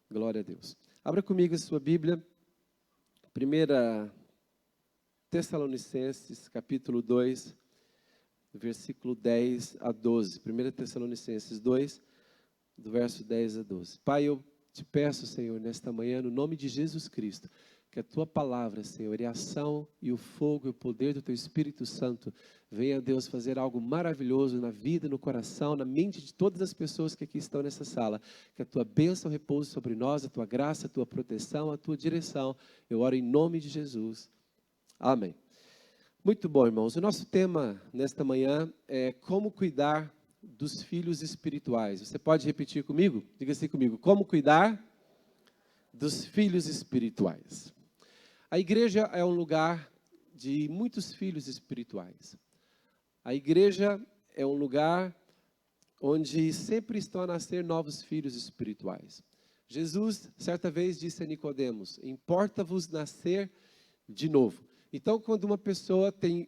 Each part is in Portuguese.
Glória a Deus. Abra comigo a sua Bíblia, 1 Tessalonicenses, capítulo 2, versículo 10 a 12. 1 Tessalonicenses 2, do verso 10 a 12. Pai, eu te peço, Senhor, nesta manhã, no nome de Jesus Cristo, que a Tua palavra, Senhor, e a ação e o fogo e o poder do Teu Espírito Santo venha, Deus, fazer algo maravilhoso na vida, no coração, na mente de todas as pessoas que aqui estão nessa sala. Que a Tua bênção repouse sobre nós, a Tua graça, a Tua proteção, a Tua direção. Eu oro em nome de Jesus. Amém. Muito bom, irmãos. O nosso tema nesta manhã é como cuidar dos filhos espirituais. Você pode repetir comigo? Diga assim comigo. Como cuidar dos filhos espirituais. A igreja é um lugar de muitos filhos espirituais. A igreja é um lugar onde sempre estão a nascer novos filhos espirituais. Jesus, certa vez, disse a Nicodemos: importa-vos nascer de novo. Então, quando uma pessoa tem,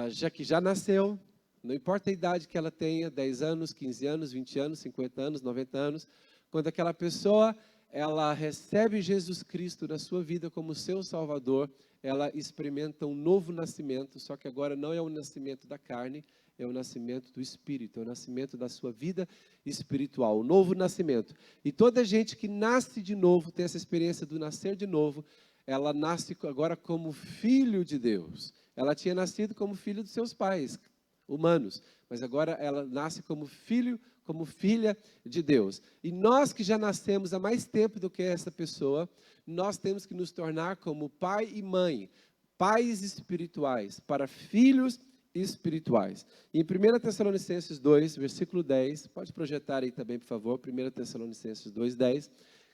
já nasceu, não importa a idade que ela tenha, 10 anos, 15 anos, 20 anos, 50 anos, 90 anos, quando aquela pessoa, ela recebe Jesus Cristo na sua vida como seu Salvador, ela experimenta um novo nascimento, só que agora não é o nascimento da carne, é o nascimento do Espírito, é o nascimento da sua vida espiritual, o novo nascimento. E toda gente que nasce de novo, tem essa experiência do nascer de novo, ela nasce agora como filho de Deus. Ela tinha nascido como filho dos seus pais humanos, mas agora ela nasce como filho, como filha de Deus. E nós que já nascemos há mais tempo do que essa pessoa, nós temos que nos tornar como pai e mãe, pais espirituais, para filhos espirituais. Em 1 Tessalonicenses 2, versículo 10, pode projetar aí também, por favor, 1 Tessalonicenses 2, 10,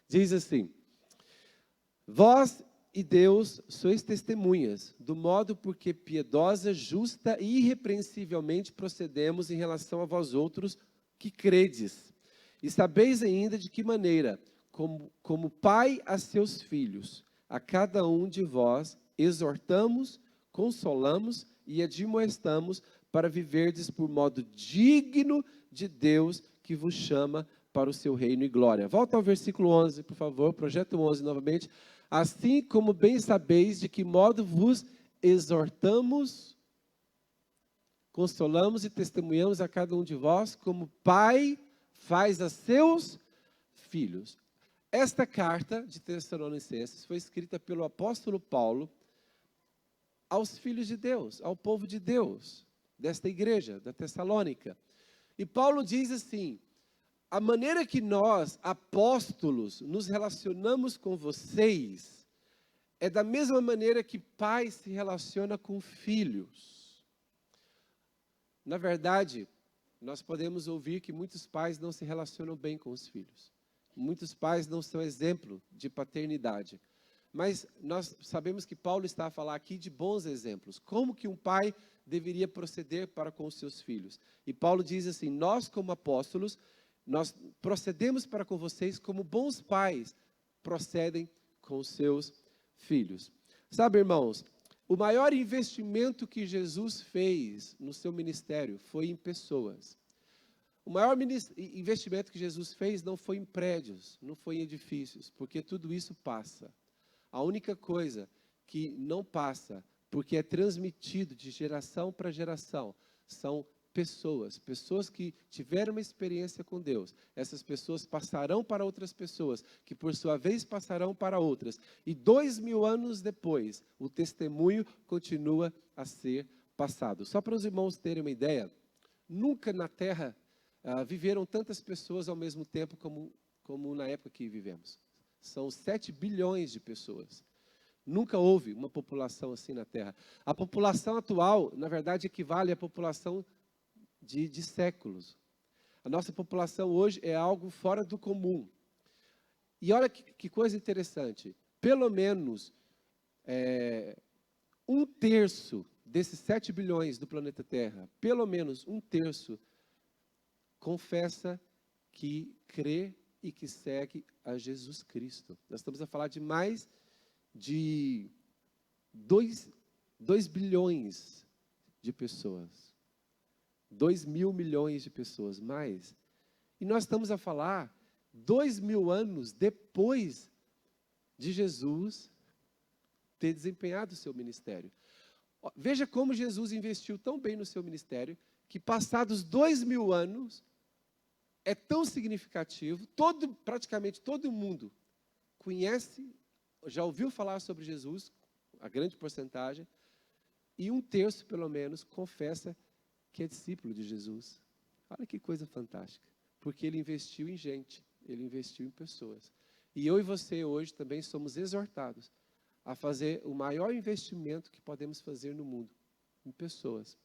diz assim: vós e Deus sois testemunhas, do modo porque piedosa, justa e irrepreensivelmente procedemos em relação a vós outros que credes. E sabeis ainda de que maneira, como pai a seus filhos, a cada um de vós exortamos, consolamos e admoestamos para viverdes por modo digno de Deus que vos chama para o seu reino e glória. Volta ao versículo 11, por favor, projeta o 11 novamente. Assim como bem sabeis de que modo vos exortamos, consolamos e testemunhamos a cada um de vós, como pai faz a seus filhos. Esta carta de Tessalonicenses foi escrita pelo apóstolo Paulo aos filhos de Deus, ao povo de Deus, desta igreja, da Tessalônica. E Paulo diz assim: a maneira que nós, apóstolos, nos relacionamos com vocês é da mesma maneira que pai se relaciona com filhos. Na verdade, nós podemos ouvir que muitos pais não se relacionam bem com os filhos. Muitos pais não são exemplo de paternidade. Mas nós sabemos que Paulo está a falar aqui de bons exemplos. Como que um pai deveria proceder para com os seus filhos? E Paulo diz assim: nós como apóstolos, nós procedemos para com vocês como bons pais procedem com os seus filhos. Sabe, irmãos, o maior investimento que Jesus fez no seu ministério foi em pessoas. O maior investimento que Jesus fez não foi em prédios, não foi em edifícios, porque tudo isso passa. A única coisa que não passa, porque é transmitido de geração para geração, são pessoas que tiveram uma experiência com Deus. Essas pessoas passarão para outras pessoas, que por sua vez passarão para outras. E 2000 anos depois, o testemunho continua a ser passado. Só para os irmãos terem uma ideia, nunca na Terra viveram tantas pessoas ao mesmo tempo como na época que vivemos. São 7 bilhões de pessoas. Nunca houve uma população assim na Terra. A população atual, na verdade, equivale à população de séculos. A nossa população hoje é algo fora do comum. E olha que coisa interessante. Pelo menos 1/3 desses 7 bilhões do planeta Terra, pelo menos 1/3, confessa que crê e que segue a Jesus Cristo. Nós estamos a falar de mais de 2 bilhões de pessoas. 2 mil milhões de pessoas, mais. E nós estamos a falar 2000 anos depois de Jesus ter desempenhado o seu ministério. Veja como Jesus investiu tão bem no seu ministério, que passados 2000 anos, é tão significativo, praticamente todo mundo conhece, já ouviu falar sobre Jesus, a grande porcentagem, e 1/3, pelo menos, confessa que é discípulo de Jesus. Olha que coisa fantástica, porque ele investiu em gente, ele investiu em pessoas. E eu e você hoje também somos exortados a fazer o maior investimento que podemos fazer no mundo, em pessoas.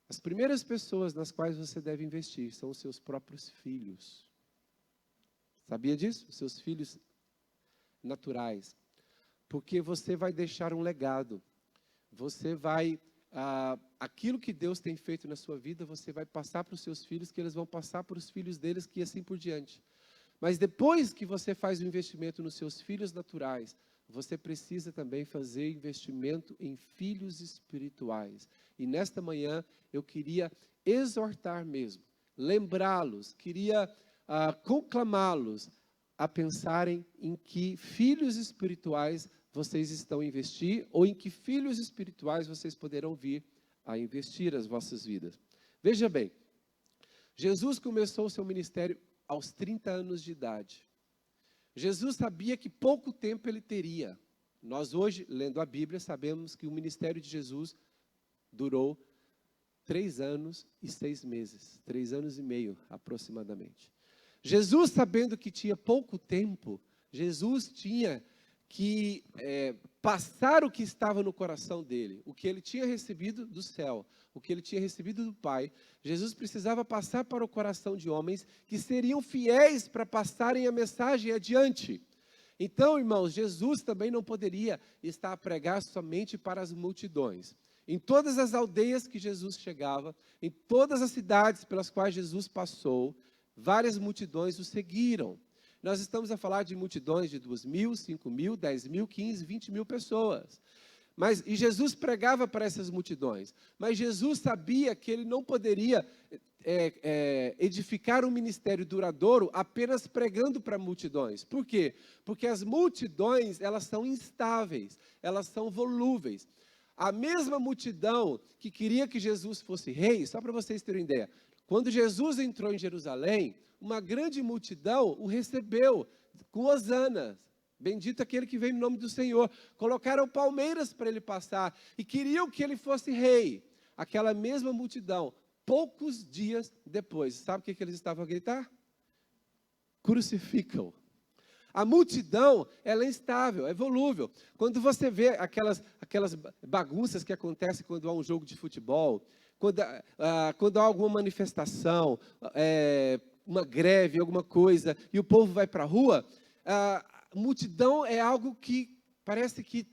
As primeiras pessoas nas quais você deve investir são os seus próprios filhos. Sabia disso? Os seus filhos naturais. Porque você vai deixar um legado. Você vai, aquilo que Deus tem feito na sua vida, você vai passar para os seus filhos, que eles vão passar para os filhos deles, que assim por diante. Mas depois que você faz o investimento nos seus filhos naturais, você precisa também fazer investimento em filhos espirituais. E nesta manhã eu queria exortar mesmo, lembrá-los, queria conclamá-los a pensarem em que filhos espirituais vocês estão a investir, ou em que filhos espirituais vocês poderão vir a investir as vossas vidas. Veja bem, Jesus começou o seu ministério aos 30 anos de idade. Jesus sabia que pouco tempo ele teria. Nós hoje, lendo a Bíblia, sabemos que o ministério de Jesus durou 3 anos e 6 meses, 3 anos e meio aproximadamente. Jesus, sabendo que tinha pouco tempo, Jesus tinha que passar o que estava no coração dele, o que ele tinha recebido do céu, o que ele tinha recebido do Pai. Jesus precisava passar para o coração de homens que seriam fiéis para passarem a mensagem adiante. Então, irmãos, Jesus também não poderia estar a pregar somente para as multidões. Em todas as aldeias que Jesus chegava, em todas as cidades pelas quais Jesus passou, várias multidões o seguiram. Nós estamos a falar de multidões de 2.000, 5.000, 10.000, 15, 20.000 pessoas. E Jesus pregava para essas multidões. Mas Jesus sabia que ele não poderia edificar um ministério duradouro apenas pregando para multidões. Por quê? Porque as multidões, elas são instáveis, elas são volúveis. A mesma multidão que queria que Jesus fosse rei, só para vocês terem ideia, quando Jesus entrou em Jerusalém, uma grande multidão o recebeu com hosanas. Bendito aquele que vem no nome do Senhor. Colocaram palmeiras para ele passar e queriam que ele fosse rei. Aquela mesma multidão, poucos dias depois, sabe o que eles estavam a gritar? Crucificam. A multidão, ela é instável, é volúvel. Quando você vê aquelas bagunças que acontecem quando há um jogo de futebol, quando há alguma manifestação, uma greve, alguma coisa, e o povo vai para a rua, a multidão é algo que parece que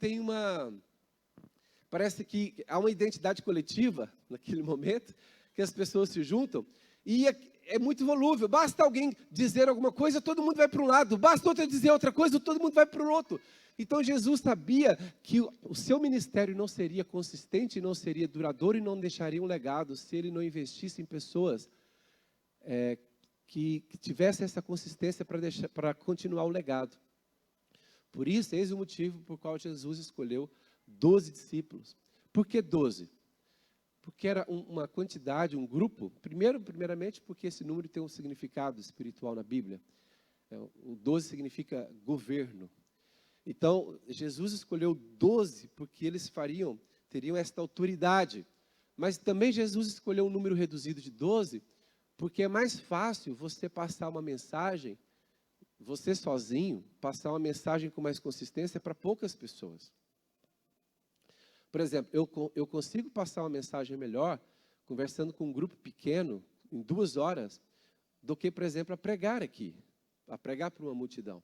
há uma identidade coletiva naquele momento, que as pessoas se juntam, e é muito volúvel. Basta alguém dizer alguma coisa, todo mundo vai para um lado. Basta outro dizer outra coisa, todo mundo vai para o outro. Então Jesus sabia que o seu ministério não seria consistente, não seria duradouro e não deixaria um legado se ele não investisse em pessoas que tivessem essa consistência para continuar o legado. Por isso, eis o motivo por qual Jesus escolheu 12 discípulos. Por que 12? Porque era uma quantidade, um grupo, primeiramente porque esse número tem um significado espiritual na Bíblia. O 12 significa governo. Então, Jesus escolheu 12 porque eles teriam esta autoridade. Mas também Jesus escolheu um número reduzido de 12 porque é mais fácil você passar uma mensagem, você sozinho, passar uma mensagem com mais consistência para poucas pessoas. Por exemplo, eu consigo passar uma mensagem melhor conversando com um grupo pequeno, em 2 horas, do que, por exemplo, a pregar aqui, a pregar para uma multidão.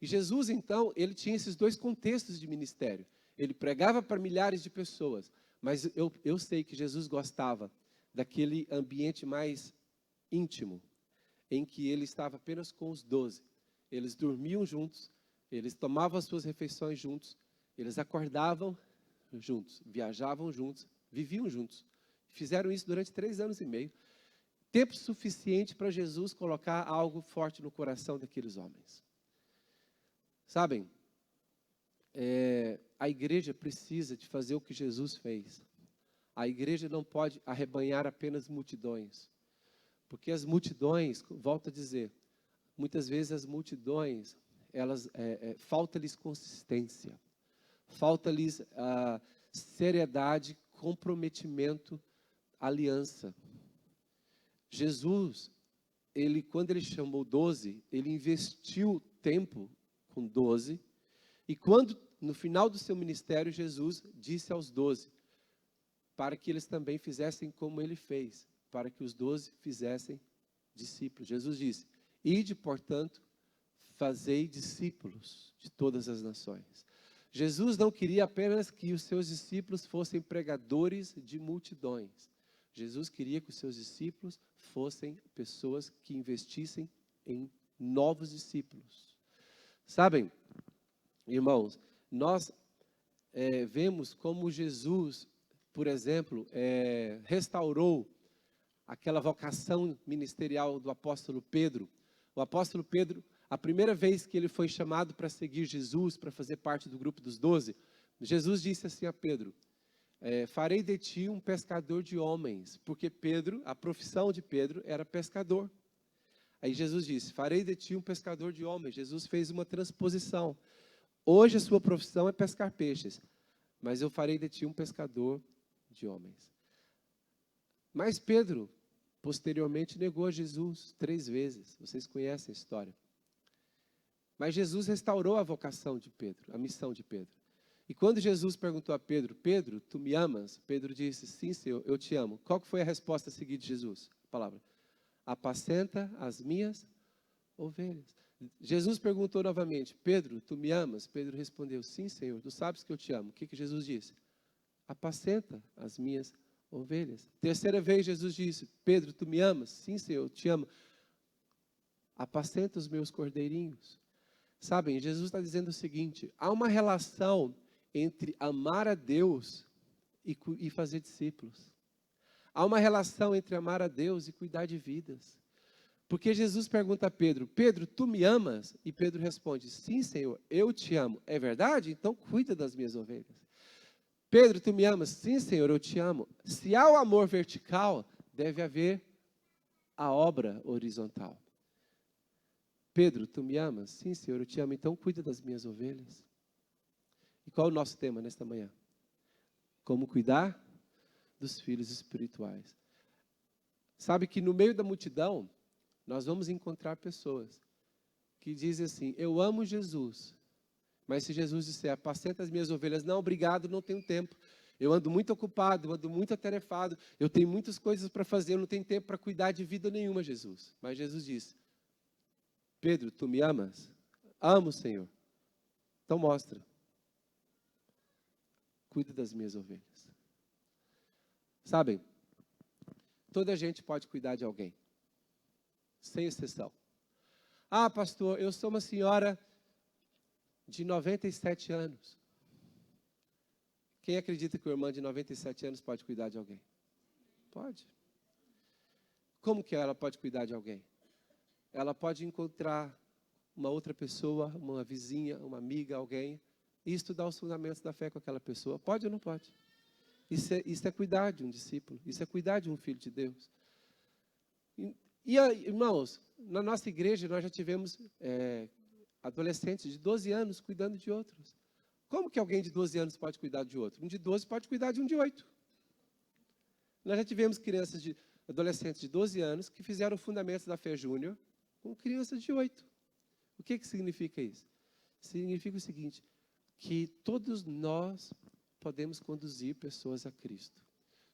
E Jesus, então, ele tinha esses 2 contextos de ministério. Ele pregava para milhares de pessoas, mas eu sei que Jesus gostava daquele ambiente mais íntimo, em que ele estava apenas com os 12. Eles dormiam juntos, eles tomavam as suas refeições juntos, eles acordavam juntos, viajavam juntos, viviam juntos. Fizeram isso durante 3 anos e meio. tempo suficiente para Jesus colocar algo forte no coração daqueles homens. Sabem, a igreja precisa de fazer o que Jesus fez. A igreja não pode arrebanhar apenas multidões, porque as multidões, volto a dizer, muitas vezes as multidões, elas falta-lhes consistência, falta-lhes seriedade, comprometimento, aliança. Jesus, quando ele chamou 12, ele investiu tempo com 12, e quando, no final do seu ministério, Jesus disse aos 12, para que eles também fizessem como ele fez, para que os 12 fizessem discípulos. Jesus disse, ide, portanto, fazei discípulos de todas as nações. Jesus não queria apenas que os seus discípulos fossem pregadores de multidões. Jesus queria que os seus discípulos fossem pessoas que investissem em novos discípulos. Sabem, irmãos, nós vemos como Jesus, por exemplo, restaurou aquela vocação ministerial do apóstolo Pedro. O apóstolo Pedro, a primeira vez que ele foi chamado para seguir Jesus, para fazer parte do grupo dos 12, Jesus disse assim a Pedro, farei de ti um pescador de homens, porque Pedro, a profissão de Pedro era pescador. Aí Jesus disse, farei de ti um pescador de homens. Jesus fez uma transposição. Hoje a sua profissão é pescar peixes, mas eu farei de ti um pescador de homens. Mas Pedro, posteriormente, negou a Jesus 3 vezes. Vocês conhecem a história. Mas Jesus restaurou a vocação de Pedro, a missão de Pedro. E quando Jesus perguntou a Pedro, Pedro, tu me amas? Pedro disse, sim, Senhor, eu te amo. Qual que foi a resposta a seguir de Jesus? A palavra, apacenta as minhas ovelhas. Jesus perguntou novamente, Pedro, tu me amas? Pedro respondeu, sim, Senhor, tu sabes que eu te amo. O que Jesus disse? Apacenta as minhas ovelhas. Terceira vez Jesus disse, Pedro, tu me amas? Sim, Senhor, eu te amo. Apacenta os meus cordeirinhos. Sabem, Jesus está dizendo o seguinte, há uma relação entre amar a Deus e fazer discípulos. Há uma relação entre amar a Deus e cuidar de vidas. Porque Jesus pergunta a Pedro, Pedro, tu me amas? E Pedro responde, sim, Senhor, eu te amo. É verdade? Então cuida das minhas ovelhas. Pedro, tu me amas? Sim, Senhor, eu te amo. Se há o amor vertical, deve haver a obra horizontal. Pedro, tu me amas? Sim, Senhor, eu te amo. Então cuida das minhas ovelhas. E qual é o nosso tema nesta manhã? Como cuidar dos filhos espirituais. Sabe que no meio da multidão, nós vamos encontrar pessoas que dizem assim, eu amo Jesus, mas se Jesus disser, apacenta as minhas ovelhas, não, obrigado, não tenho tempo. Eu ando muito ocupado, eu ando muito atarefado, eu tenho muitas coisas para fazer, eu não tenho tempo para cuidar de vida nenhuma, Jesus. Mas Jesus disse, Pedro, tu me amas? Amo, Senhor. Então mostra. Cuida das minhas ovelhas. Sabem, toda gente pode cuidar de alguém, sem exceção. Ah, pastor, eu sou uma senhora de 97 anos. Quem acredita que uma irmã de 97 anos pode cuidar de alguém? Pode. Como que ela pode cuidar de alguém? Ela pode encontrar uma outra pessoa, uma vizinha, uma amiga, alguém, e estudar os fundamentos da fé com aquela pessoa. Pode ou não pode? Isso é cuidar de um discípulo, isso é cuidar de um filho de Deus. Irmãos, na nossa igreja nós já tivemos adolescentes de 12 anos cuidando de outros. Como que alguém de 12 anos pode cuidar de outro? Um de 12 pode cuidar de um de 8. Nós já tivemos adolescentes de 12 anos que fizeram o Fundamentos da Fé Júnior com crianças de 8. O que significa isso? Significa o seguinte, que todos nós podemos conduzir pessoas a Cristo.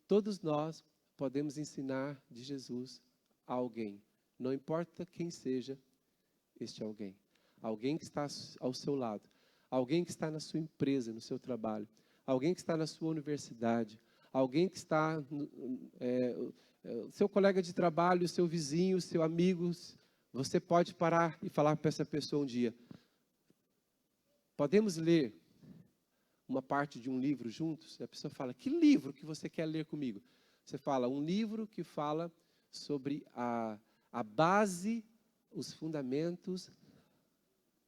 Todos nós podemos ensinar de Jesus a alguém. Não importa quem seja este alguém. Alguém que está ao seu lado. Alguém que está na sua empresa, no seu trabalho. Alguém que está na sua universidade. Alguém que está... seu colega de trabalho, seu vizinho, seu amigo. Você pode parar e falar para essa pessoa um dia. Podemos ler uma parte de um livro juntos? E a pessoa fala, que livro que você quer ler comigo? Você fala, um livro que fala sobre a base, os fundamentos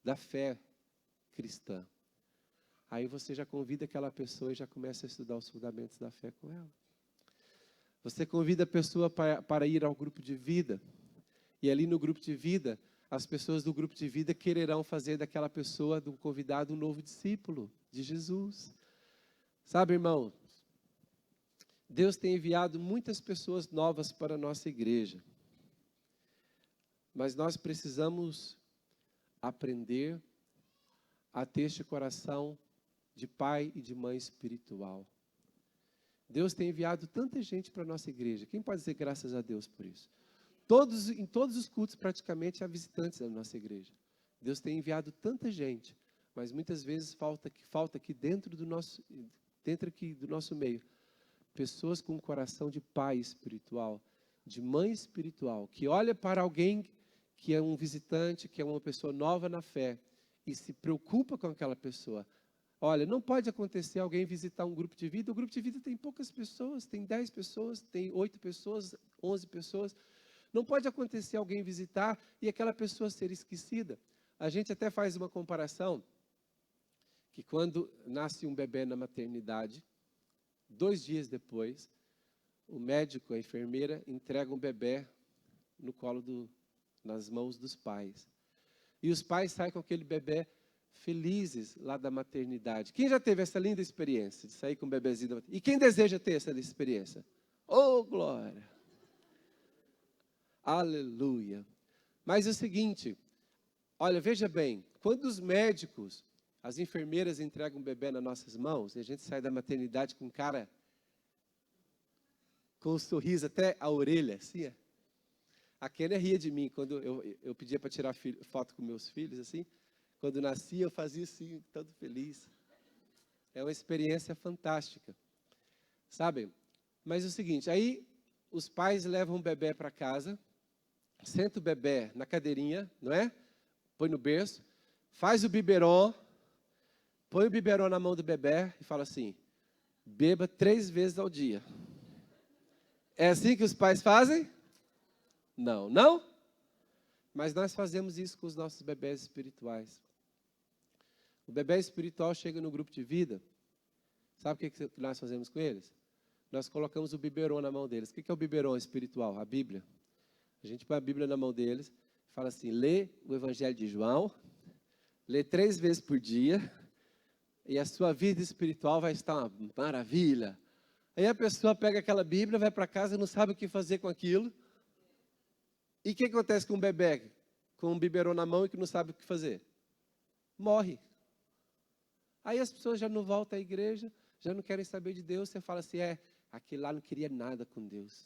da fé cristã. Aí você já convida aquela pessoa e já começa a estudar os fundamentos da fé com ela. Você convida a pessoa para ir ao grupo de vida. E ali no grupo de vida, as pessoas do grupo de vida quererão fazer daquela pessoa, do convidado, um novo discípulo de Jesus. Sabe, irmão, Deus tem enviado muitas pessoas novas para a nossa igreja. Mas nós precisamos aprender a ter este coração de pai e de mãe espiritual. Deus tem enviado tanta gente para a nossa igreja. Quem pode dizer graças a Deus por isso? Em todos os cultos, praticamente, há visitantes da nossa igreja. Deus tem enviado tanta gente, mas muitas vezes falta aqui dentro do nosso meio, pessoas com um coração de pai espiritual, de mãe espiritual, que olha para alguém que é um visitante, que é uma pessoa nova na fé, e se preocupa com aquela pessoa. Olha, não pode acontecer alguém visitar um grupo de vida. O grupo de vida tem poucas pessoas, tem 10 pessoas, tem 8 pessoas, 11 pessoas. Não pode acontecer alguém visitar e aquela pessoa ser esquecida. A gente até faz uma comparação, que quando nasce um bebê na maternidade, 2 dias depois, o médico, a enfermeira, entrega um bebê no colo nas mãos dos pais. E os pais saem com aquele bebê felizes lá da maternidade. Quem já teve essa linda experiência de sair com um bebezinho da maternidade? E quem deseja ter essa experiência? Oh, glória! Aleluia! Mas é o seguinte, olha, veja bem, quando os médicos, as enfermeiras entregam um bebê nas nossas mãos, e a gente sai da maternidade com um sorriso até a orelha, assim, a Kênia ria de mim quando eu pedia para tirar foto com meus filhos, assim. Quando nascia, eu fazia assim, todo feliz. É uma experiência fantástica, sabe? Mas é o seguinte, aí os pais levam o bebê para casa, senta o bebê na cadeirinha, não é? Põe no berço, faz o biberon, põe o biberon na mão do bebê e fala assim, beba 3 vezes ao dia. É assim que os pais fazem? Não, não? Mas nós fazemos isso com os nossos bebés espirituais. O bebê espiritual chega no grupo de vida, sabe o que nós fazemos com eles? Nós colocamos o biberon na mão deles. O que é o biberon espiritual? A Bíblia. A gente põe a Bíblia na mão deles, fala assim, lê o Evangelho de João, lê 3 vezes por dia, e a sua vida espiritual vai estar uma maravilha. Aí a pessoa pega aquela Bíblia, vai para casa e não sabe o que fazer com aquilo. E o que acontece com um bebê com um biberon na mão e que não sabe o que fazer? Morre. Aí as pessoas já não voltam à igreja, já não querem saber de Deus. Você fala assim, aquele lá não queria nada com Deus.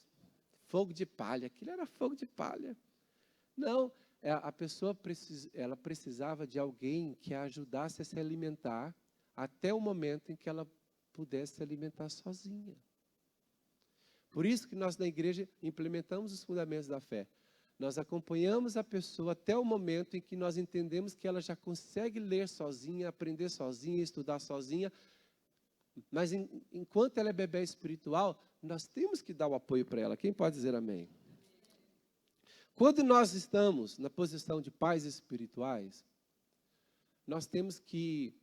Fogo de palha, aquilo era fogo de palha. Não, a pessoa ela precisava de alguém que a ajudasse a se alimentar até o momento em que ela pudesse se alimentar sozinha. Por isso que nós na igreja implementamos os fundamentos da fé. Nós acompanhamos a pessoa até o momento em que nós entendemos que ela já consegue ler sozinha, aprender sozinha, estudar sozinha. Mas enquanto ela é bebê espiritual, nós temos que dar o apoio para ela. Quem pode dizer amém? Quando nós estamos na posição de pais espirituais, nós temos que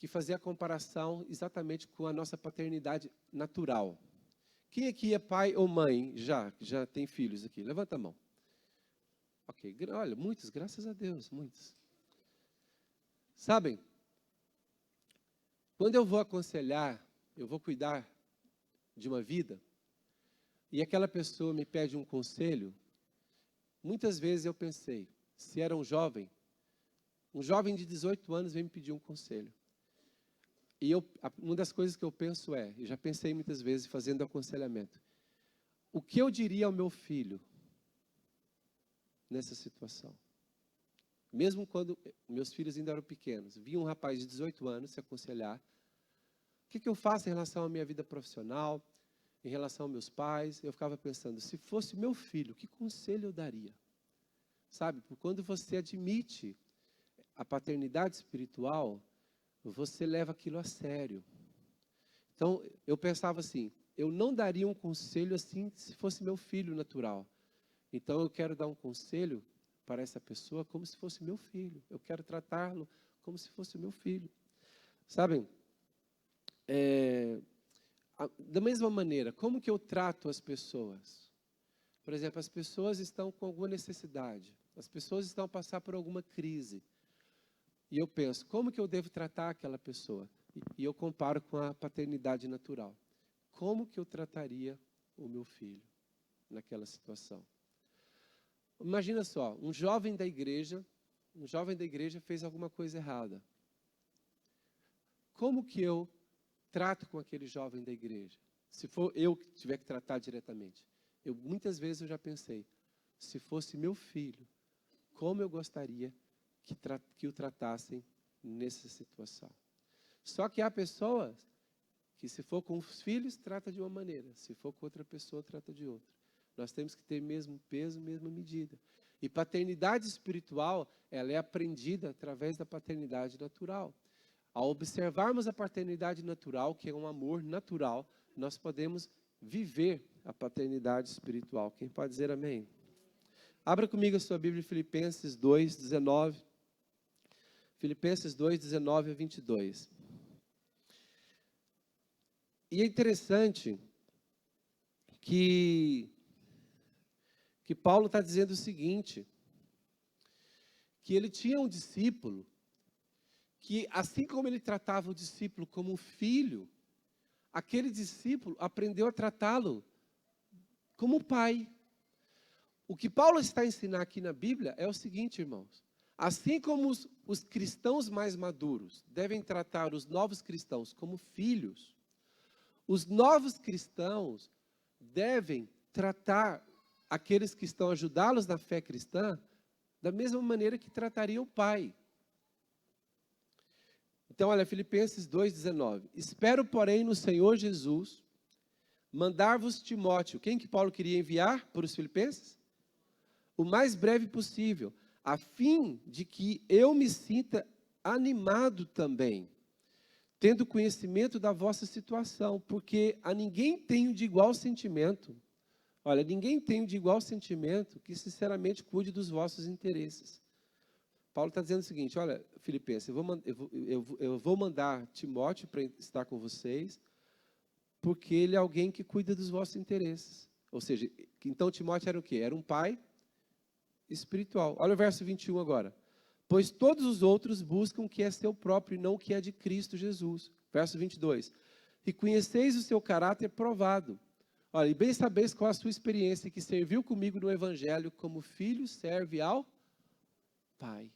fazer a comparação exatamente com a nossa paternidade natural. Quem aqui é pai ou mãe que já tem filhos aqui? Levanta a mão. Ok, olha, muitos, graças a Deus, muitos. Sabem, quando eu vou aconselhar, eu vou cuidar de uma vida, e aquela pessoa me pede um conselho, muitas vezes eu pensei, se era um jovem de 18 anos vem me pedir um conselho. E uma das coisas que eu penso eu já pensei muitas vezes fazendo aconselhamento, o que eu diria ao meu filho nessa situação? Mesmo quando meus filhos ainda eram pequenos, vi um rapaz de 18 anos se aconselhar, o que eu faço em relação à minha vida profissional, em relação aos meus pais? Eu ficava pensando, se fosse meu filho, que conselho eu daria? Sabe, porque quando você admite a paternidade espiritual, você leva aquilo a sério. Então, eu pensava assim, eu não daria um conselho assim se fosse meu filho natural. Então eu quero dar um conselho para essa pessoa como se fosse meu filho. Eu quero tratá-lo como se fosse meu filho. Sabem, da mesma maneira, como que eu trato as pessoas? Por exemplo, as pessoas estão com alguma necessidade, as pessoas estão a passar por alguma crise. E eu penso, como que eu devo tratar aquela pessoa? E eu comparo com a paternidade natural. Como que eu trataria o meu filho naquela situação? Imagina só, um jovem da igreja fez alguma coisa errada. Como que eu trato com aquele jovem da igreja? Se for eu que tiver que tratar diretamente. Muitas vezes eu já pensei, se fosse meu filho, como eu gostaria que o tratassem nessa situação. Só que há pessoas que, se for com os filhos, trata de uma maneira, se for com outra pessoa, trata de outra. Nós temos que ter mesmo peso, mesma medida. E paternidade espiritual, ela é aprendida através da paternidade natural. Ao observarmos a paternidade natural, que é um amor natural, nós podemos viver a paternidade espiritual. Quem pode dizer amém? Abra comigo a sua Bíblia em Filipenses 2, 19. Filipenses 2, 19 a 22. E é interessante que Paulo está dizendo o seguinte, que ele tinha um discípulo, que assim como ele tratava o discípulo como um filho, aquele discípulo aprendeu a tratá-lo como pai. O que Paulo está a ensinar aqui na Bíblia é o seguinte, irmãos. Assim como os cristãos mais maduros devem tratar os novos cristãos como filhos, os novos cristãos devem tratar aqueles que estão a ajudá-los na fé cristã da mesma maneira que trataria o pai. Então, olha, Filipenses 2,19. Espero, porém, no Senhor Jesus, mandar-vos Timóteo. Quem que Paulo queria enviar para os filipenses? O mais breve possível, a fim de que eu me sinta animado também, tendo conhecimento da vossa situação, porque a ninguém tenho de igual sentimento. Olha, ninguém tenho de igual sentimento que sinceramente cuide dos vossos interesses. Paulo está dizendo o seguinte, olha, Filipenses, eu vou mandar Timóteo para estar com vocês, porque ele é alguém que cuida dos vossos interesses. Ou seja, então Timóteo era o quê? Era um pai espiritual. Olha o verso 21 agora. Pois todos os outros buscam o que é seu próprio e não o que é de Cristo Jesus. Verso 22. E conheceis o seu caráter provado. Olha, e bem sabeis qual a sua experiência, que serviu comigo no Evangelho, como filho serve ao Pai.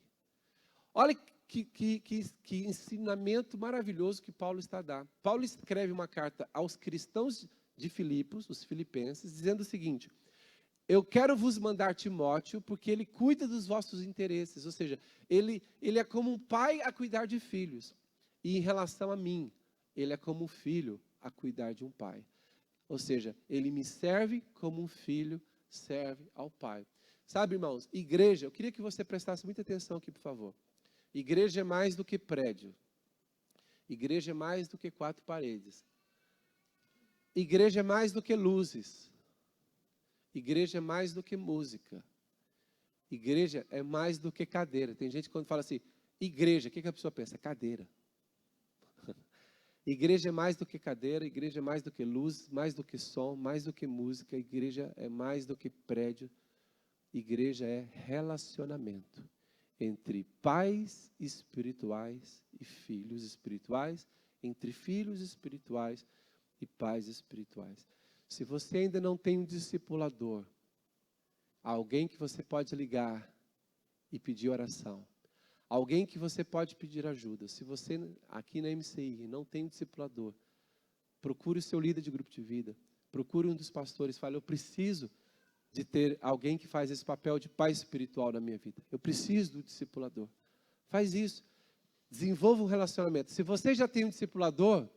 Olha que ensinamento maravilhoso que Paulo está a dar. Paulo escreve uma carta aos cristãos de Filipos, os filipenses, dizendo o seguinte: eu quero vos mandar Timóteo, porque ele cuida dos vossos interesses. Ou seja, ele é como um pai a cuidar de filhos. E em relação a mim, ele é como um filho a cuidar de um pai. Ou seja, ele me serve como um filho serve ao pai. Sabe, irmãos, igreja, eu queria que você prestasse muita atenção aqui, por favor. Igreja é mais do que prédio. Igreja é mais do que 4 paredes. Igreja é mais do que luzes. Igreja é mais do que música. Igreja é mais do que cadeira. Tem gente que quando fala assim, igreja, o que a pessoa pensa? Cadeira. Igreja é mais do que cadeira, igreja é mais do que luz, mais do que som, mais do que música. Igreja é mais do que prédio. Igreja é relacionamento entre pais espirituais e filhos espirituais, entre filhos espirituais e pais espirituais. Se você ainda não tem um discipulador, alguém que você pode ligar e pedir oração, alguém que você pode pedir ajuda, se você aqui na MCI não tem um discipulador, procure o seu líder de grupo de vida, procure um dos pastores, fale, eu preciso de ter alguém que faz esse papel de pai espiritual na minha vida. Eu preciso do discipulador. Faz isso. Desenvolva um relacionamento. Se você já tem um discipulador,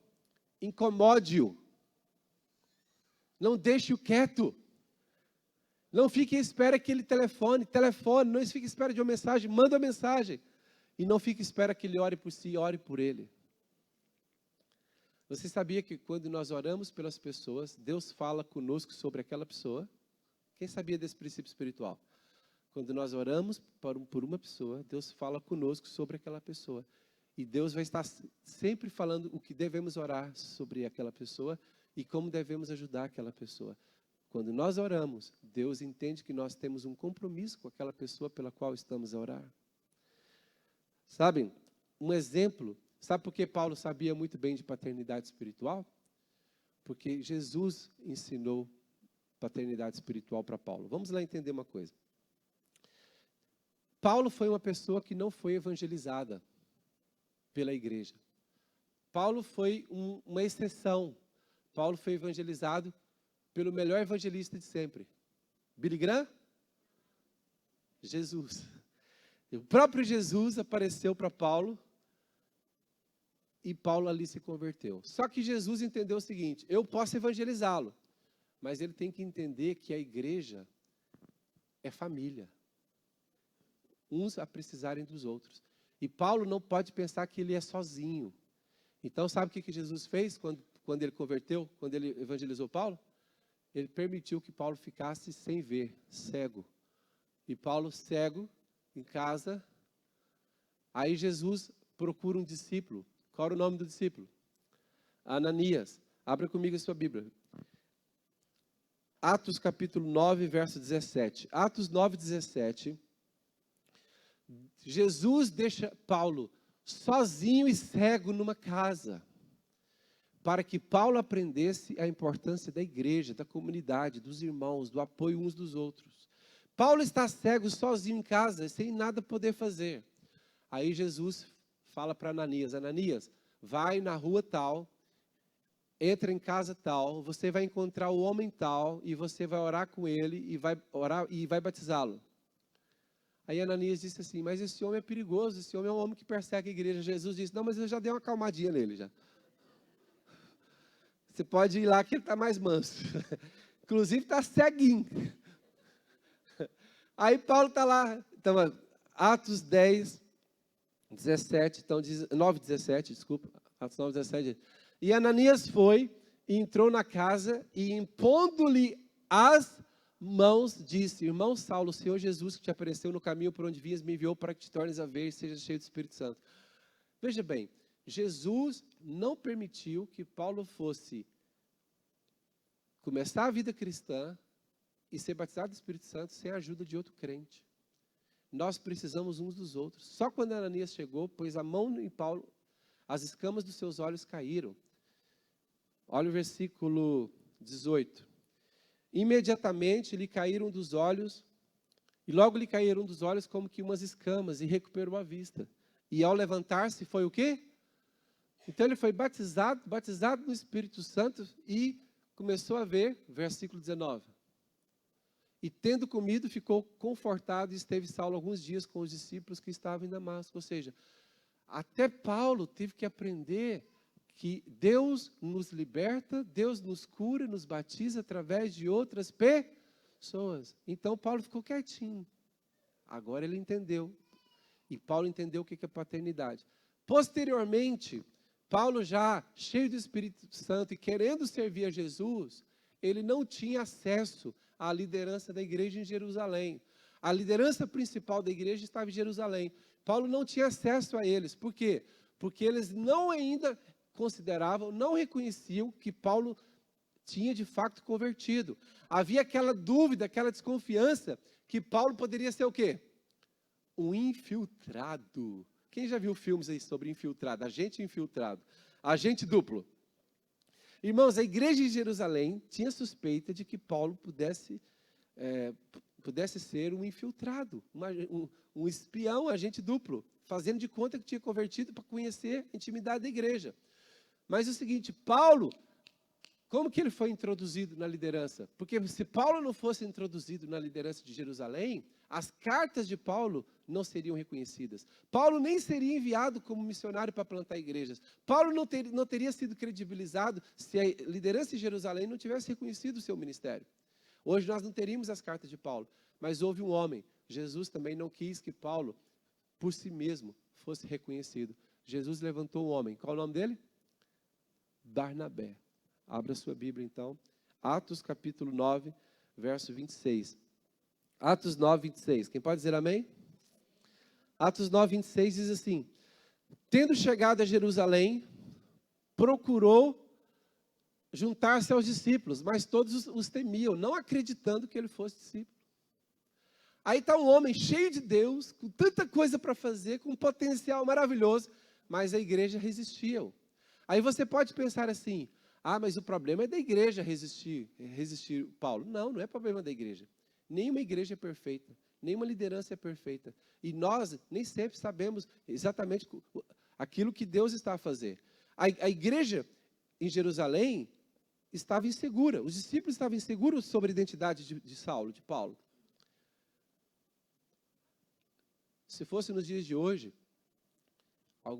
incomode-o. Não deixe-o quieto. Não fique em espera que ele telefone. Não fique em espera de uma mensagem. Manda uma mensagem. E não fique em espera que ele ore por si, ore por ele. Você sabia que quando nós oramos pelas pessoas, Deus fala conosco sobre aquela pessoa? Quem sabia desse princípio espiritual? Quando nós oramos por uma pessoa, Deus fala conosco sobre aquela pessoa. E Deus vai estar sempre falando o que devemos orar sobre aquela pessoa e como devemos ajudar aquela pessoa. Quando nós oramos, Deus entende que nós temos um compromisso com aquela pessoa pela qual estamos a orar. Sabem, um exemplo, sabe por que Paulo sabia muito bem de paternidade espiritual? Porque Jesus ensinou paternidade espiritual para Paulo. Vamos lá entender uma coisa. Paulo foi uma pessoa que não foi evangelizada pela igreja. Paulo foi uma exceção. Paulo foi evangelizado pelo melhor evangelista de sempre. Billy Graham? Jesus. O próprio Jesus apareceu para Paulo e Paulo ali se converteu. Só que Jesus entendeu o seguinte: eu posso evangelizá-lo, mas ele tem que entender que a igreja é família. Uns a precisarem dos outros. E Paulo não pode pensar que ele é sozinho. Então, sabe o que Jesus fez quando ele converteu, quando ele evangelizou Paulo? Ele permitiu que Paulo ficasse sem ver, cego. E Paulo, cego, em casa. Aí Jesus procura um discípulo. Qual era o nome do discípulo? Ananias. Abra comigo a sua Bíblia. Atos capítulo 9, verso 17. Atos 9, 17. Jesus deixa Paulo sozinho e cego numa casa, para que Paulo aprendesse a importância da igreja, da comunidade, dos irmãos, do apoio uns dos outros. Paulo está cego, sozinho em casa, sem nada poder fazer. Aí Jesus fala para Ananias: Ananias, vai na rua tal, entra em casa tal, você vai encontrar o homem tal, e você vai orar com ele, e vai orar e vai batizá-lo. Aí Ananias disse assim: mas esse homem é perigoso, esse homem é um homem que persegue a igreja. Jesus disse: não, mas eu já dei uma acalmadinha nele já. Você pode ir lá que ele está mais manso. Inclusive está ceguinho. Aí Paulo está lá, então, Atos 10, 17, então, 9, 17, desculpa, Atos 9, 17. E Ananias foi e entrou na casa e, impondo-lhe as mãos, disse: irmão Saulo, o Senhor Jesus que te apareceu no caminho por onde vinhas, me enviou para que te tornes a ver e seja cheio do Espírito Santo. Veja bem, Jesus não permitiu que Paulo fosse começar a vida cristã e ser batizado do Espírito Santo sem a ajuda de outro crente. Nós precisamos uns dos outros. Só quando Ananias chegou, pôs a mão em Paulo, as escamas dos seus olhos caíram. Olha o versículo 18. Imediatamente lhe caíram dos olhos, e logo lhe caíram dos olhos como que umas escamas, e recuperou a vista. E ao levantar-se foi o quê? Então ele foi batizado no Espírito Santo e começou a ver, versículo 19. E tendo comido, ficou confortado e esteve Saulo alguns dias com os discípulos que estavam em Damasco. Ou seja, até Paulo teve que aprender que Deus nos liberta, Deus nos cura, nos batiza através de outras pessoas. Então Paulo ficou quietinho. Agora ele entendeu. E Paulo entendeu o que é paternidade. Posteriormente, Paulo já cheio do Espírito Santo e querendo servir a Jesus, ele não tinha acesso à liderança da igreja em Jerusalém. A liderança principal da igreja estava em Jerusalém. Paulo não tinha acesso a eles. Por quê? Porque eles não ainda consideravam, não reconheciam que Paulo tinha de fato convertido. Havia aquela dúvida, aquela desconfiança que Paulo poderia ser o quê? Um infiltrado. Quem já viu filmes aí sobre infiltrado? Agente infiltrado. Agente duplo. Irmãos, a igreja em Jerusalém tinha suspeita de que Paulo pudesse ser um infiltrado, um espião, um agente duplo, fazendo de conta que tinha convertido para conhecer a intimidade da igreja. Mas é o seguinte, Paulo, como que ele foi introduzido na liderança? Porque se Paulo não fosse introduzido na liderança de Jerusalém, as cartas de Paulo não seriam reconhecidas. Paulo nem seria enviado como missionário para plantar igrejas. Paulo não teria sido credibilizado se a liderança de Jerusalém não tivesse reconhecido o seu ministério. Hoje nós não teríamos as cartas de Paulo, mas houve um homem. Jesus também não quis que Paulo, por si mesmo, fosse reconhecido. Jesus levantou um homem. Qual o nome dele? Barnabé. Abra sua Bíblia, então. Atos, capítulo 9, verso 26. Atos 9, 26. Quem pode dizer amém? Atos 9, 26 diz assim: tendo chegado a Jerusalém, procurou juntar-se aos discípulos, mas todos os temiam, não acreditando que ele fosse discípulo. Aí está um homem cheio de Deus, com tanta coisa para fazer, com um potencial maravilhoso, mas a igreja resistiu. Aí você pode pensar assim: ah, mas o problema é da igreja resistir Paulo. Não, não é problema da igreja. Nenhuma igreja é perfeita, nenhuma liderança é perfeita. E nós nem sempre sabemos exatamente aquilo que Deus está a fazer. A igreja em Jerusalém estava insegura, os discípulos estavam inseguros sobre a identidade de Saulo, de Paulo. Se fosse nos dias de hoje,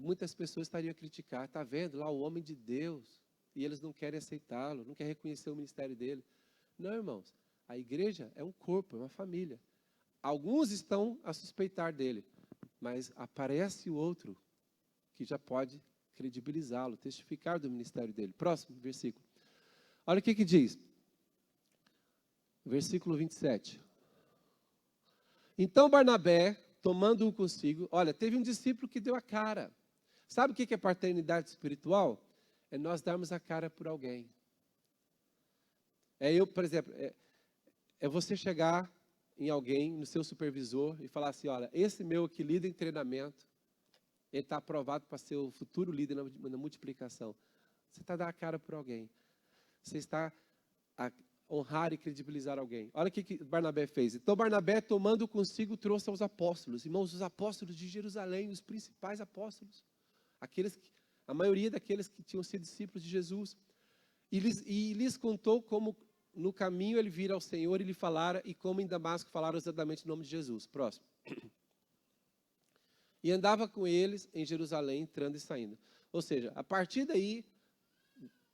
muitas pessoas estariam a criticar: está vendo lá o homem de Deus, e eles não querem aceitá-lo, não querem reconhecer o ministério dele. Não, irmãos, a igreja é um corpo, é uma família. Alguns estão a suspeitar dele, mas aparece o outro que já pode credibilizá-lo, testificar do ministério dele. Próximo versículo. Olha o que diz. Versículo 27. Então Barnabé, tomando-o consigo, olha, teve um discípulo que deu a cara. Sabe o que é paternidade espiritual? É nós darmos a cara por alguém. Por exemplo, é você chegar em alguém, no seu supervisor, e falar assim: olha, esse meu aqui, líder em treinamento, ele está aprovado para ser o futuro líder na multiplicação. Você está dando a cara por alguém. Você está a honrar e credibilizar alguém. Olha o que Barnabé fez. Então Barnabé, tomando consigo, trouxe aos apóstolos. Irmãos, os apóstolos de Jerusalém, os principais apóstolos. A maioria daqueles que tinham sido discípulos de Jesus. E lhes contou como no caminho ele vira ao Senhor e lhe falara, e como em Damasco falaram exatamente o nome de Jesus. Próximo. E andava com eles em Jerusalém, entrando e saindo. Ou seja, a partir daí,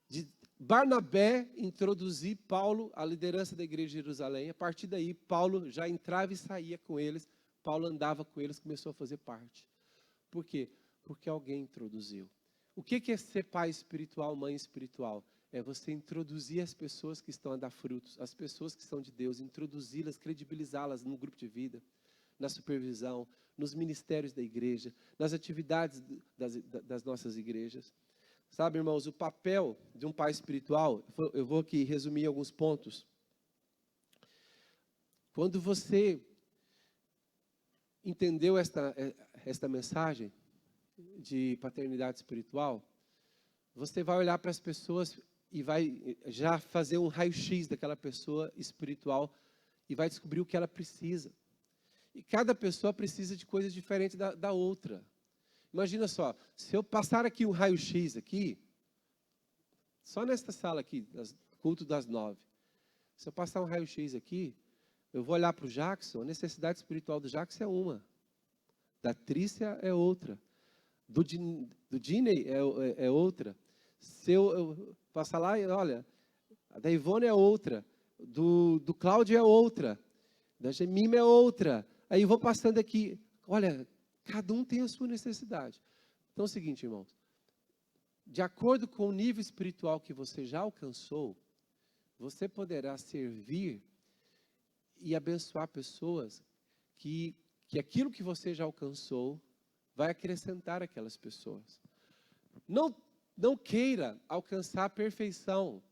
de Barnabé introduzir Paulo à liderança da igreja de Jerusalém, a partir daí, Paulo já entrava e saía com eles, Paulo andava com eles, começou a fazer parte. Por quê? Porque alguém introduziu. O que é ser pai espiritual, mãe espiritual? É você introduzir as pessoas que estão a dar frutos, as pessoas que são de Deus, introduzi-las, credibilizá-las no grupo de vida, na supervisão, nos ministérios da igreja, nas atividades das nossas igrejas. Sabe, irmãos, o papel de um pai espiritual, eu vou aqui resumir alguns pontos. Quando você entendeu esta mensagem de paternidade espiritual, você vai olhar para as pessoas e vai já fazer um raio-x daquela pessoa espiritual e vai descobrir o que ela precisa. E cada pessoa precisa de coisas diferentes da outra. Imagina só, se eu passar aqui um raio-x aqui, só nesta sala aqui, culto das 9, se eu passar um raio-x aqui, eu vou olhar para o Jackson, a necessidade espiritual do Jackson é uma, da Trícia é outra, do Diney é outra. Se eu passar lá, olha, a da Ivone é outra, do Cláudio é outra, da Gemima é outra. Aí eu vou passando aqui, olha, cada um tem a sua necessidade. Então é o seguinte, irmãos, de acordo com o nível espiritual que você já alcançou, você poderá servir e abençoar pessoas que aquilo que você já alcançou vai acrescentar aquelas pessoas. Não queira alcançar a perfeição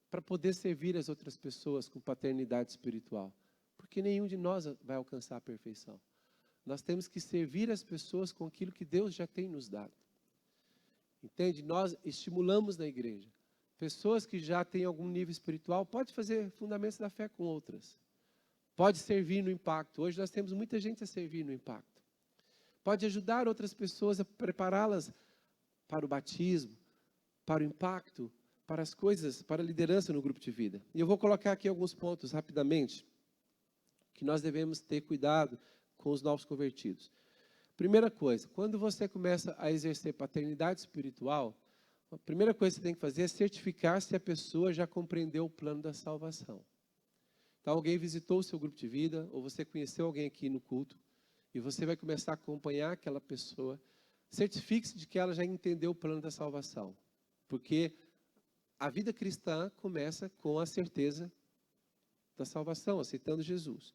para poder servir as outras pessoas com paternidade espiritual, porque nenhum de nós vai alcançar a perfeição. Nós temos que servir as pessoas com aquilo que Deus já tem nos dado. Entende? Nós estimulamos na igreja. Pessoas que já têm algum nível espiritual, pode fazer fundamentos da fé com outras. Pode servir no impacto. Hoje nós temos muita gente a servir no impacto. Pode ajudar outras pessoas a prepará-las para o batismo, para o impacto, para as coisas, para a liderança no grupo de vida. E eu vou colocar aqui alguns pontos rapidamente, que nós devemos ter cuidado com os novos convertidos. Primeira coisa, quando você começa a exercer paternidade espiritual, a primeira coisa que você tem que fazer é certificar se a pessoa já compreendeu o plano da salvação. Então, alguém visitou o seu grupo de vida, ou você conheceu alguém aqui no culto, e você vai começar a acompanhar aquela pessoa, certifique-se de que ela já entendeu o plano da salvação. Porque a vida cristã começa com a certeza da salvação, aceitando Jesus.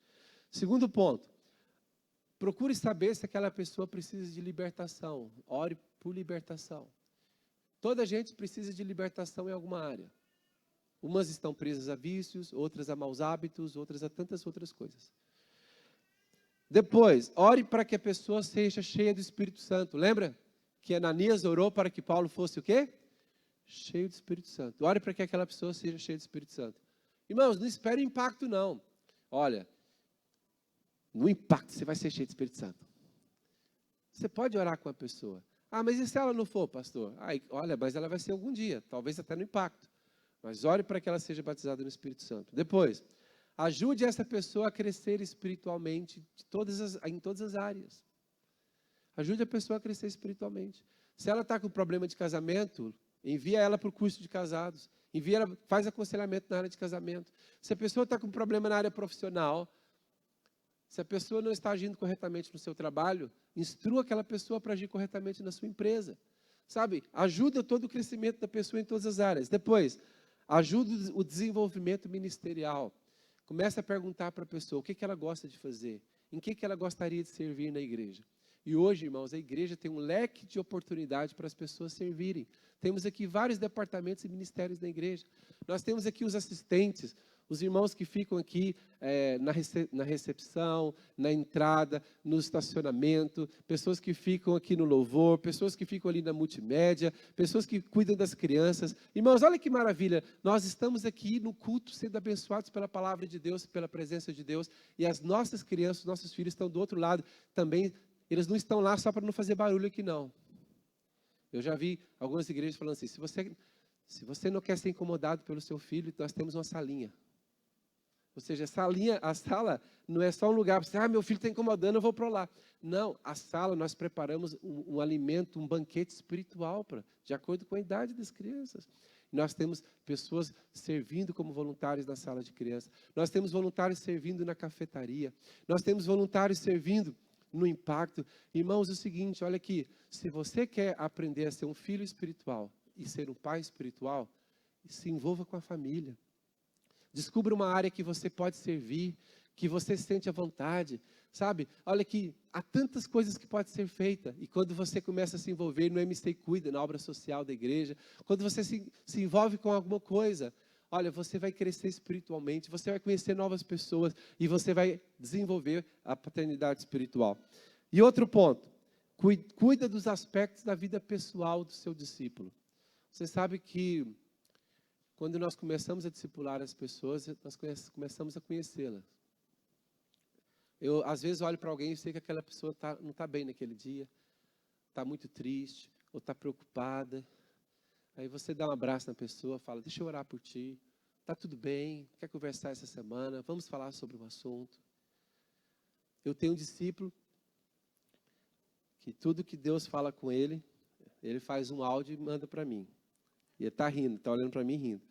Segundo ponto, procure saber se aquela pessoa precisa de libertação. Ore por libertação. Toda gente precisa de libertação em alguma área. Umas estão presas a vícios, outras a maus hábitos, outras a tantas outras coisas. Depois, ore para que a pessoa seja cheia do Espírito Santo. Lembra que Ananias orou para que Paulo fosse o quê? Cheio do Espírito Santo. Ore para que aquela pessoa seja cheia do Espírito Santo. Irmãos, não espere impacto não. Olha, no impacto você vai ser cheio do Espírito Santo. Você pode orar com a pessoa. Ah, mas e se ela não for, pastor? Olha, mas ela vai ser algum dia, talvez até no impacto. Mas ore para que ela seja batizada no Espírito Santo. Depois, ajude essa pessoa a crescer espiritualmente em todas as áreas. Ajude a pessoa a crescer espiritualmente. Se ela está com problema de casamento, envia ela para o curso de casados. Envia ela, faz aconselhamento na área de casamento. Se a pessoa está com problema na área profissional, se a pessoa não está agindo corretamente no seu trabalho, instrua aquela pessoa para agir corretamente na sua empresa. Sabe? Ajuda todo o crescimento da pessoa em todas as áreas. Depois, ajuda o desenvolvimento ministerial. Começa a perguntar para a pessoa o que ela gosta de fazer, em que ela gostaria de servir na igreja. E hoje, irmãos, a igreja tem um leque de oportunidade para as pessoas servirem. Temos aqui vários departamentos e ministérios da igreja. Nós temos aqui os assistentes, os irmãos que ficam aqui na recepção, na entrada, no estacionamento, pessoas que ficam aqui no louvor, pessoas que ficam ali na multimédia, pessoas que cuidam das crianças. Irmãos, olha que maravilha, nós estamos aqui no culto sendo abençoados pela palavra de Deus, pela presença de Deus, e as nossas crianças, nossos filhos estão do outro lado também. Eles não estão lá só para não fazer barulho aqui, não. Eu já vi algumas igrejas falando assim, se você não quer ser incomodado pelo seu filho, nós temos uma salinha. Ou seja, a sala não é só um lugar para você, meu filho está incomodando, eu vou para lá. Não, a sala nós preparamos um alimento, um banquete espiritual, de acordo com a idade das crianças. Nós temos pessoas servindo como voluntários na sala de criança. Nós temos voluntários servindo na cafetaria. Nós temos voluntários servindo no impacto. Irmãos, é o seguinte, olha aqui, se você quer aprender a ser um filho espiritual e ser um pai espiritual, se envolva com a família. Descubra uma área que você pode servir, que você sente à vontade, sabe? Olha que há tantas coisas que podem ser feitas. E quando você começa a se envolver no MC Cuida, na obra social da igreja, quando você se envolve com alguma coisa, olha, você vai crescer espiritualmente, você vai conhecer novas pessoas e você vai desenvolver a paternidade espiritual. E outro ponto, cuida dos aspectos da vida pessoal do seu discípulo. Você sabe que quando nós começamos a discipular as pessoas, nós começamos a conhecê-las. Eu, às vezes, olho para alguém e sei que aquela pessoa não está bem naquele dia, está muito triste, ou está preocupada. Aí você dá um abraço na pessoa, fala, deixa eu orar por ti, está tudo bem, quer conversar essa semana, vamos falar sobre um assunto. Eu tenho um discípulo que tudo que Deus fala com ele, ele faz um áudio e manda para mim. E ele está rindo, está olhando para mim rindo.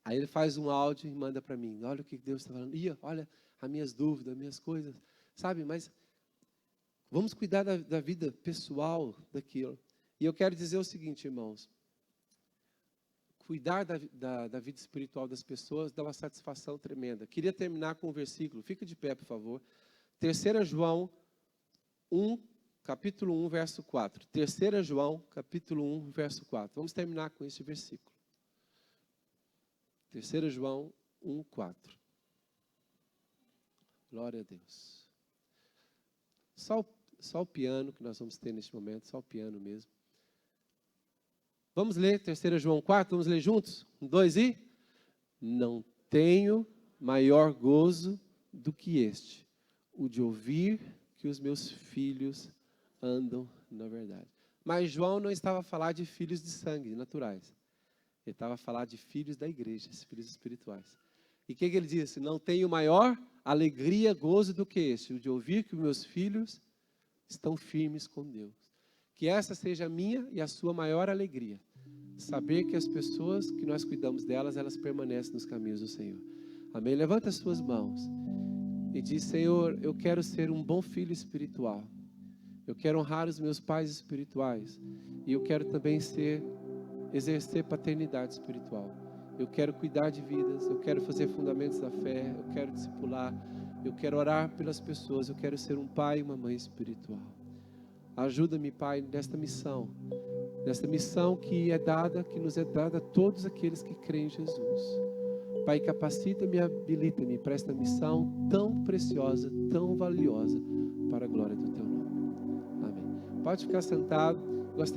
Aí ele faz um áudio e manda para mim. Olha o que Deus está falando. E olha as minhas dúvidas, as minhas coisas. Sabe, mas vamos cuidar da vida pessoal daquilo. E eu quero dizer o seguinte, irmãos. Cuidar da vida espiritual das pessoas dá uma satisfação tremenda. Queria terminar com um versículo. Fica de pé, por favor. 3 João 1, capítulo 1, verso 4. 3 João, capítulo 1, verso 4. Vamos terminar com este versículo. 3 João 1, 4. Glória a Deus. Só o piano que nós vamos ter neste momento, só o piano mesmo. Vamos ler 3 João 4, vamos ler juntos? 1, 2 e... Não tenho maior gozo do que este, o de ouvir que os meus filhos andam na verdade. Mas João não estava a falar de filhos de sangue, naturais. Ele estava a falar de filhos da igreja, filhos espirituais. E o que ele disse? Não tenho maior alegria, gozo do que este, o de ouvir que os meus filhos estão firmes com Deus. Que essa seja a minha e a sua maior alegria. Saber que as pessoas que nós cuidamos delas, elas permanecem nos caminhos do Senhor. Amém? Levanta as suas mãos e diz, Senhor, eu quero ser um bom filho espiritual. Eu quero honrar os meus pais espirituais. E eu quero também exercer paternidade espiritual. Eu quero cuidar de vidas, eu quero fazer fundamentos da fé, eu quero discipular, eu quero orar pelas pessoas, eu quero ser um pai e uma mãe espiritual. Ajuda-me, Pai, nesta missão que nos é dada a todos aqueles que creem em Jesus. Pai, capacita-me e habilita-me para esta missão tão preciosa, tão valiosa, para a glória do Teu nome. Amém. Pode ficar sentado.